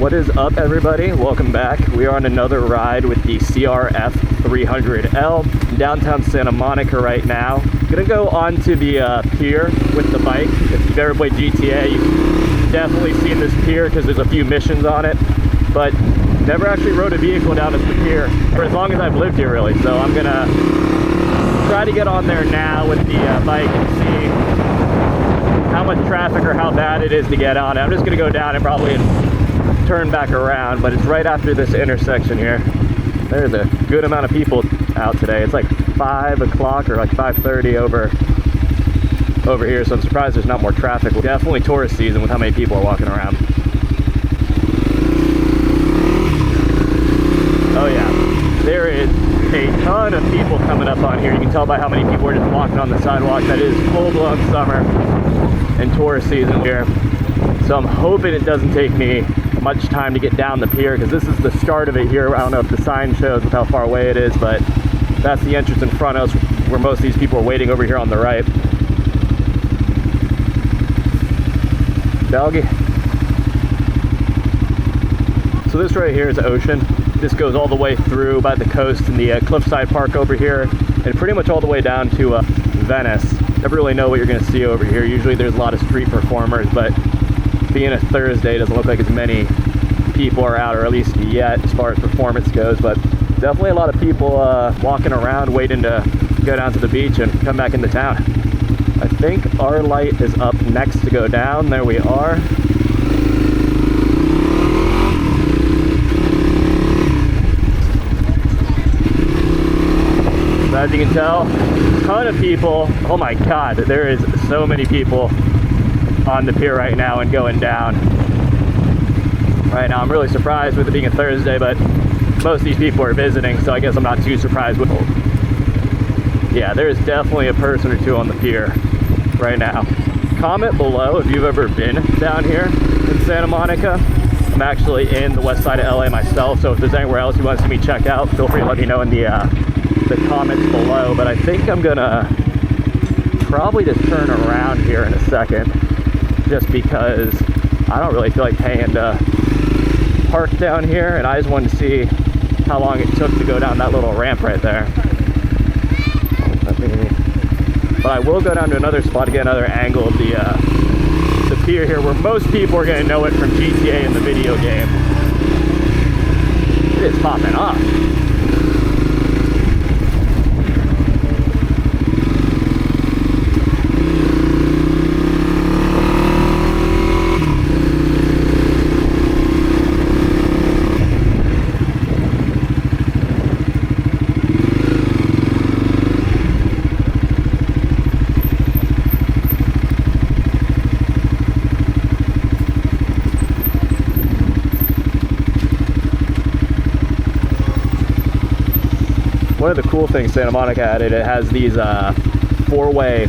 What is up, everybody? Welcome back. We are on another ride with the CRF300L in downtown Santa Monica right now. Gonna go onto the pier with the bike. If you've ever played GTA, you've definitely seen this pier because there's a few missions on it, but never actually rode a vehicle down at the pier for as long as I've lived here, really. So I'm gonna try to get on there now with the bike and see how much traffic or how bad it is to get on it. I'm just gonna go down and probably turn back around, but it's right after this intersection here. There's a good amount of people out today. It's like 5 o'clock or like 5:30 over here, so I'm surprised there's not more traffic. Definitely tourist season with how many people are walking around. Oh yeah, there is a ton of people coming up on here. You can tell by how many people are just walking on the sidewalk. That is full-blown summer and tourist season here. So I'm hoping it doesn't take me much time to get down the pier, because this is the start of it here. I don't know if the sign shows with how far away it is, but that's the entrance in front of us where most of these people are waiting over here on the right. Doggy. So this right here is ocean. This goes all the way through by the coast and the Cliffside Park over here, and pretty much all the way down to Venice. Never really know what you're going to see over here. Usually there's a lot of street performers, but being a Thursday, doesn't look like as many people are out, or at least yet, as far as performance goes. But definitely a lot of people walking around waiting to go down to the beach and come back into town. I think our light is up next to go down. There we are. So as you can tell, a ton of people. Oh my God, there is so many people on the pier right now and going down right now. I'm really surprised with it being a Thursday, but most of these people are visiting, so I guess I'm not too surprised with it. Yeah, there's definitely a person or two on the pier right now. Comment below if you've ever been down here in Santa Monica. I'm actually in the west side of LA myself, so if there's anywhere else you want to see me check out, feel free to let me know in the comments below. But I think I'm gonna probably just turn around here in a second, just because I don't really feel like paying to park down here, and I just wanted to see how long it took to go down that little ramp right there. But I will go down to another spot to get another angle of the pier here, where most people are going to know it from GTA in the video game. It is popping off. One of the cool things Santa Monica added, it has these four-way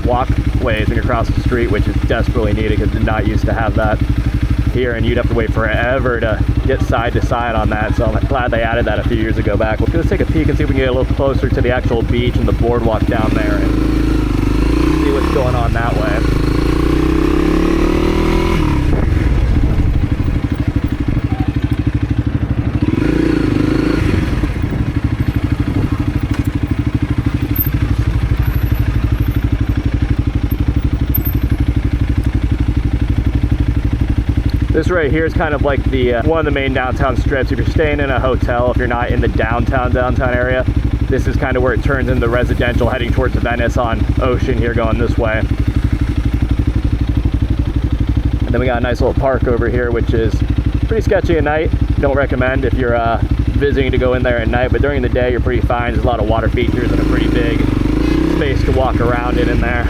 walkways when you're crossing the street, which is desperately needed because it did not used to have that here, and you'd have to wait forever to get side to side on that. So I'm glad they added that a few years ago back. Let's take a peek and see if we can get a little closer to the actual beach and the boardwalk down there and see what's going on that way. This right here is kind of like the one of the main downtown strips. If you're staying in a hotel, if you're not in the downtown area, this is kind of where it turns into residential, heading towards Venice on Ocean here, going this way. And then we got a nice little park over here, which is pretty sketchy at night. Don't recommend if you're visiting to go in there at night, but during the day you're pretty fine. There's a lot of water features and a pretty big space to walk around in there.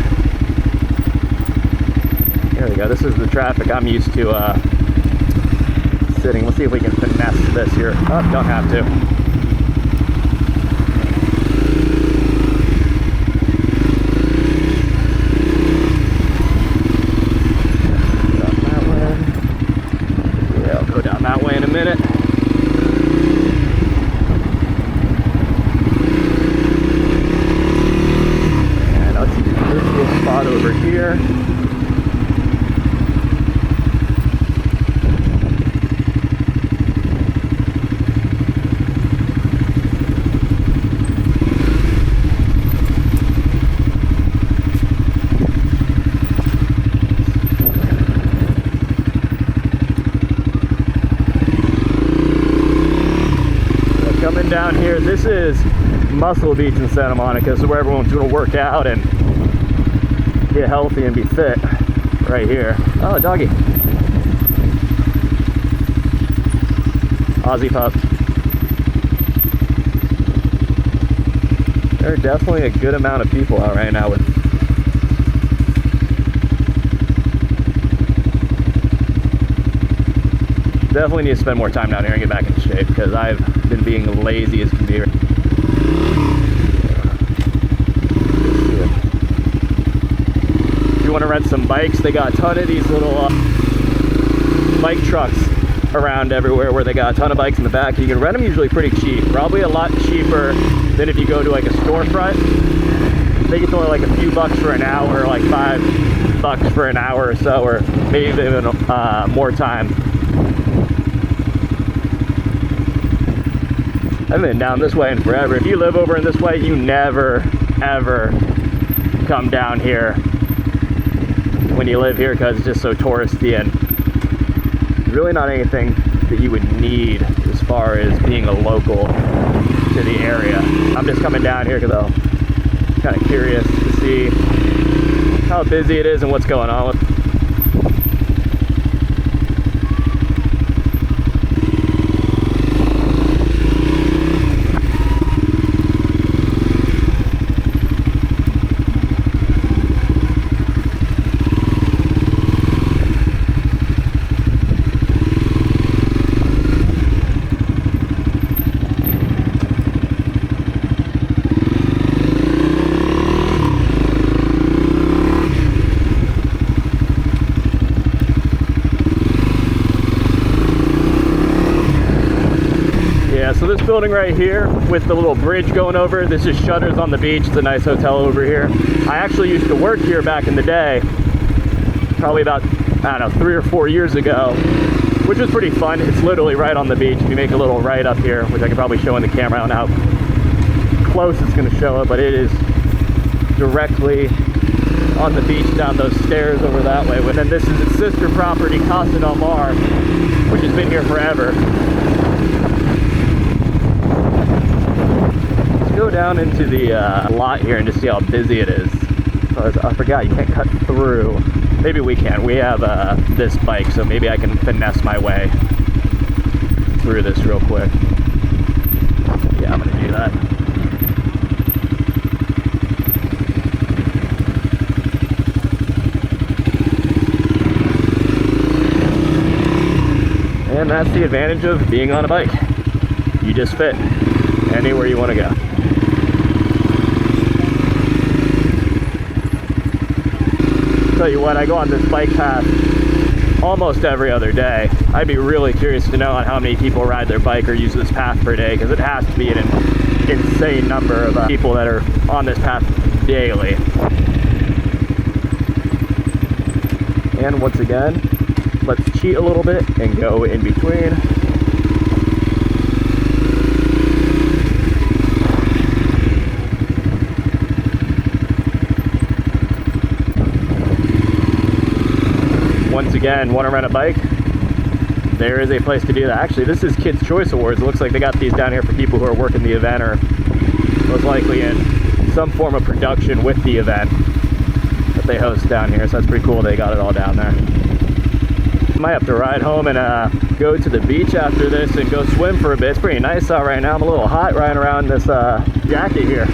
There we go. This is the traffic I'm used to sitting. Let's see if we can finesse this here. Oh, don't have to. Down that way. Yeah, I'll go down that way in a minute. And let's see this little spot over here. down here. This is Muscle Beach in Santa Monica, so where everyone's going to work out and get healthy and be fit right here. Oh, doggy. Aussie pup. There are definitely a good amount of people out right now with definitely need to spend more time down here and get back into shape because I've been being lazy as can be. If you want to rent some bikes, they got a ton of these little bike trucks around everywhere where they got a ton of bikes in the back. You can rent them usually pretty cheap, probably a lot cheaper than if you go to like a storefront. I think it's only like a few bucks for an hour, like $5 for an hour or so, or maybe even more time. I've been down this way in forever. If you live over in this way, you never ever come down here when you live here because it's just so touristy and really not anything that you would need as far as being a local to the area. I'm just coming down here because I'm kind of curious to see how busy it is and what's going on with it. So this building right here with the little bridge going over, this is Shutters on the Beach. It's a nice hotel over here. I actually used to work here back in the day, probably about, I don't know, 3 or 4 years ago, which was pretty fun. It's literally right on the beach. If you make a little right up here, which I can probably show in the camera, I don't know how close it's going to show it, but it is directly on the beach down those stairs over that way. And then this is its sister property, Casa del Mar, which has been here forever. Go down into the lot here and just see how busy it is. I forgot you can't cut through. Maybe we can. We have this bike, so maybe I can finesse my way through this real quick. Yeah, I'm gonna do that. And that's the advantage of being on a bike. You just fit anywhere you want to go. Tell you what, I go on this bike path almost every other day. I'd be really curious to know on how many people ride their bike or use this path per day, because it has to be an insane number of people that are on this path daily. And once again, let's cheat a little bit and go in between. Once again, want to rent a bike? There is a place to do that. Actually, this is Kids' Choice Awards. It looks like they got these down here for people who are working the event or most likely in some form of production with the event that they host down here. So that's pretty cool. They got it all down there. Might have to ride home and go to the beach after this and go swim for a bit. It's pretty nice out right now. I'm a little hot riding around this jacket here.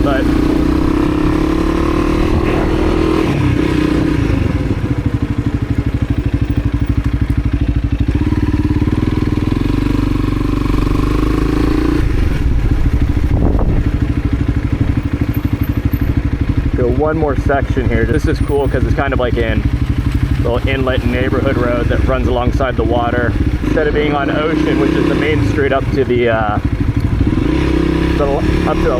But one more section here. This is cool because it's kind of like in a little inlet neighborhood road that runs alongside the water instead of being on Ocean, which is the main street up to the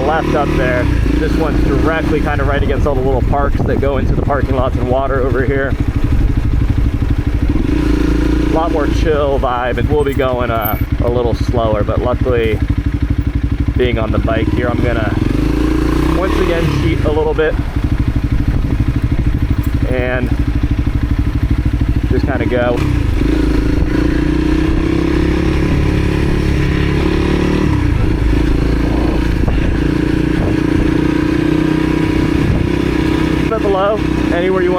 left up there. This one's directly kind of right against all the little parks that go into the parking lots and water over here. A lot more chill vibe, and we'll be going a little slower, but luckily being on the bike here, I'm gonna once again cheat a little bit and just kind of go.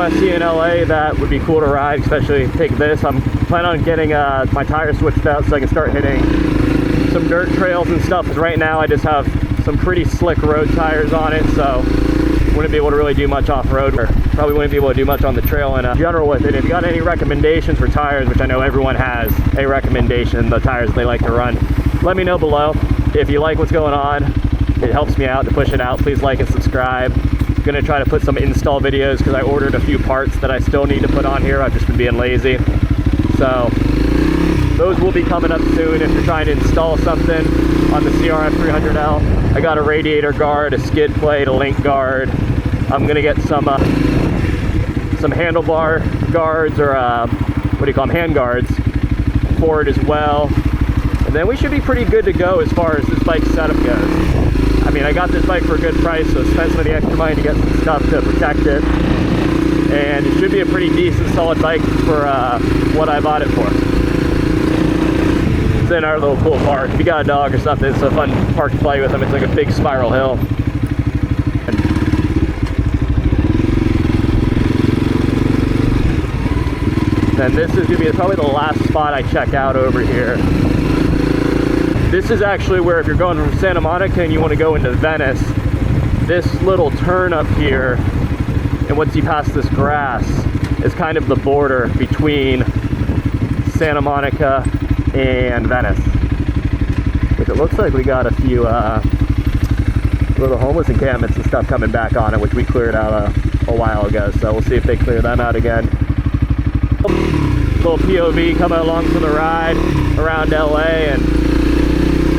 SE in LA that would be cool to ride, especially take this. I'm planning on getting my tires switched out so I can start hitting some dirt trails and stuff, because right now I just have some pretty slick road tires on it, so wouldn't be able to really do much off-road, or probably wouldn't be able to do much on the trail in general with it. If you got any recommendations for tires, which I know everyone has a recommendation, the tires they like to run, let me know below. If you like what's going on, it helps me out to push it out. Please like and subscribe. I'm gonna try to put some install videos because I ordered a few parts that I still need to put on here. I've just been being lazy. So those will be coming up soon if you're trying to install something on the CRF300L. I got a radiator guard, a skid plate, a link guard. I'm gonna get some handlebar guards, or what do you call them, hand guards for it as well. And then we should be pretty good to go as far as this bike setup goes. I mean, I got this bike for a good price, so spent some of the extra money to get some stuff to protect it. And it should be a pretty decent, solid bike for what I bought it for. It's in our little cool park. If you got a dog or something, it's a fun park to play with them. It's like a big spiral hill. And this is going to be probably the last spot I check out over here. This is actually where, if you're going from Santa Monica and you want to go into Venice, this little turn up here, and once you pass this grass, is kind of the border between Santa Monica and Venice. Which it looks like we got a few little homeless encampments and stuff coming back on it, which we cleared out a while ago. So we'll see if they clear them out again. Little POV coming along for the ride around LA and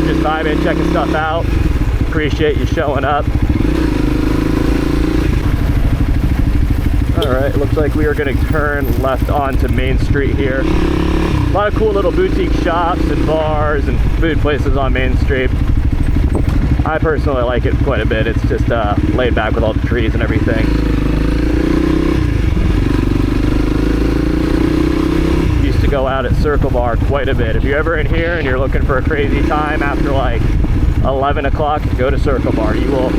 just vibing, checking stuff out. Appreciate you showing up. Alright, looks like we are going to turn left onto Main Street here. A lot of cool little boutique shops and bars and food places on Main Street. I personally like it quite a bit. It's just laid back with all the trees and everything. Used to go out at Circle Bar quite a bit. If you're ever in here and you're looking for a crazy time after like 11 o'clock, go to Circle Bar. You will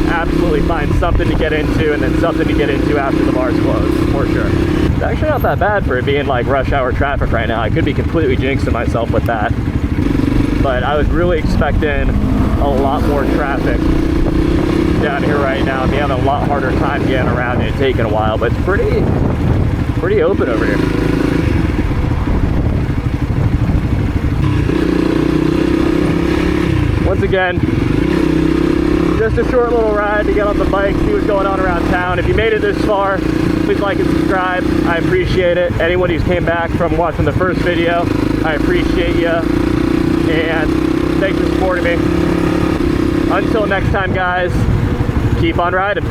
absolutely find something to get into, and then something to get into after the bar's closed, for sure. It's actually not that bad for it being like rush hour traffic right now. I could be completely jinxing myself with that, but I was really expecting a lot more traffic down here right now. I'm having a lot harder time getting around and taking a while, but it's pretty open over here. Once again, just a short little ride to get on the bike, see what's going on around town. If you made it this far, please like and subscribe. I appreciate it. Anyone who's came back from watching the first video, I appreciate you. And thanks for supporting me. Until next time, guys, keep on riding.